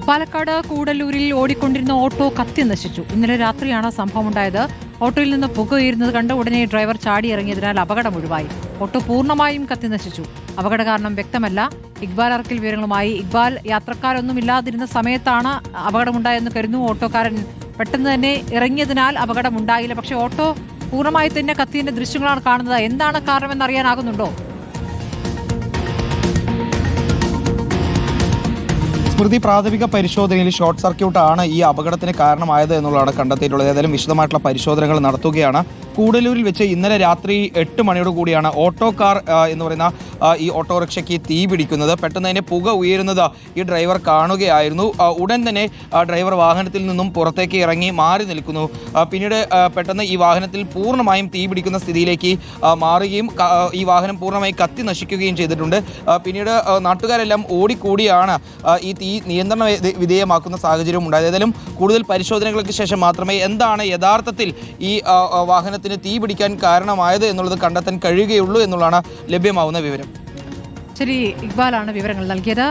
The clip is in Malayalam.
പാലക്കാട് കൂടല്ലൂരിൽ ഓടിക്കൊണ്ടിരുന്ന ഓട്ടോ കത്തി നശിച്ചു. ഇന്നലെ രാത്രിയാണ് സംഭവമുണ്ടായത്. ഓട്ടോയിൽ നിന്ന് പുക ഉയരുന്നത് കണ്ട് ഉടനെ ഡ്രൈവർ ചാടിയിറങ്ങിയതിനാൽ അപകടം ഒഴിവായി. ഓട്ടോ പൂർണ്ണമായും കത്തി നശിച്ചു. അപകട കാരണം വ്യക്തമല്ല. ഇക്ബാൽ അറക്കൽ വിവരങ്ങളുമായി. ഇക്ബാൽ, യാത്രക്കാരൊന്നും ഇല്ലാതിരുന്ന സമയത്താണ് അപകടമുണ്ടായെന്ന് കരുതുന്നു. ഓട്ടോക്കാരൻ പെട്ടെന്ന് തന്നെ ഇറങ്ങിയതിനാൽ അപകടമുണ്ടായില്ല. പക്ഷേ ഓട്ടോ പൂർണ്ണമായി തന്നെ കത്തിയതിന്റെ ദൃശ്യങ്ങളാണ് കാണുന്നത്. എന്താണ് കാരണമെന്ന് അറിയാനാകുന്നുണ്ടോ? സ്മൃതി, പ്രാഥമിക പരിശോധനയിൽ ഷോർട്ട് സർക്യൂട്ട് ആണ് ഈ അപകടത്തിന് കാരണമായത് എന്നുള്ളതാണ് കണ്ടെത്തിയിട്ടുള്ളത്. ഏതായാലും വിശദമായിട്ടുള്ള പരിശോധനകൾ നടത്തുകയാണ്. കൂടല്ലൂരിൽ വെച്ച് ഇന്നലെ രാത്രി 8 മണിയോട് കൂടിയാണ് ഓട്ടോക്കാർ എന്ന് പറയുന്ന ഈ ഓട്ടോറിക്ഷയ്ക്ക് തീ പിടിക്കുന്നത്. പെട്ടെന്ന് തന്നെ പുക ഉയരുന്നത് ഈ ഡ്രൈവർ കാണുകയായിരുന്നു. ഉടൻ തന്നെ ഡ്രൈവർ വാഹനത്തിൽ നിന്നും പുറത്തേക്ക് ഇറങ്ങി മാറി നിൽക്കുന്നു. പിന്നീട് പെട്ടെന്ന് ഈ വാഹനത്തിൽ പൂർണ്ണമായും തീ പിടിക്കുന്ന സ്ഥിതിയിലേക്ക് മാറുകയും ഈ വാഹനം പൂർണ്ണമായി കത്തി നശിക്കുകയും ചെയ്തിട്ടുണ്ട്. പിന്നീട് നാട്ടുകാരെല്ലാം ഓടിക്കൂടിയാണ് ഈ തീ നിയന്ത്രണ വിധേയമാക്കുന്ന സാഹചര്യം ഉണ്ടായത്. ഏതായാലും കൂടുതൽ പരിശോധനകൾക്ക് ശേഷം മാത്രമേ എന്താണ് യഥാർത്ഥത്തിൽ ഈ വാഹനത്തിന് തീ പിടിക്കാൻ കാരണമായത് എന്നുള്ളത് കണ്ടെത്താൻ കഴിയുകയുള്ളൂ എന്നുള്ളതാണ് ലഭ്യമാവുന്ന വിവരം. ശരി, ഇക്ബാലാണ് വിവരങ്ങൾ നൽകിയത്.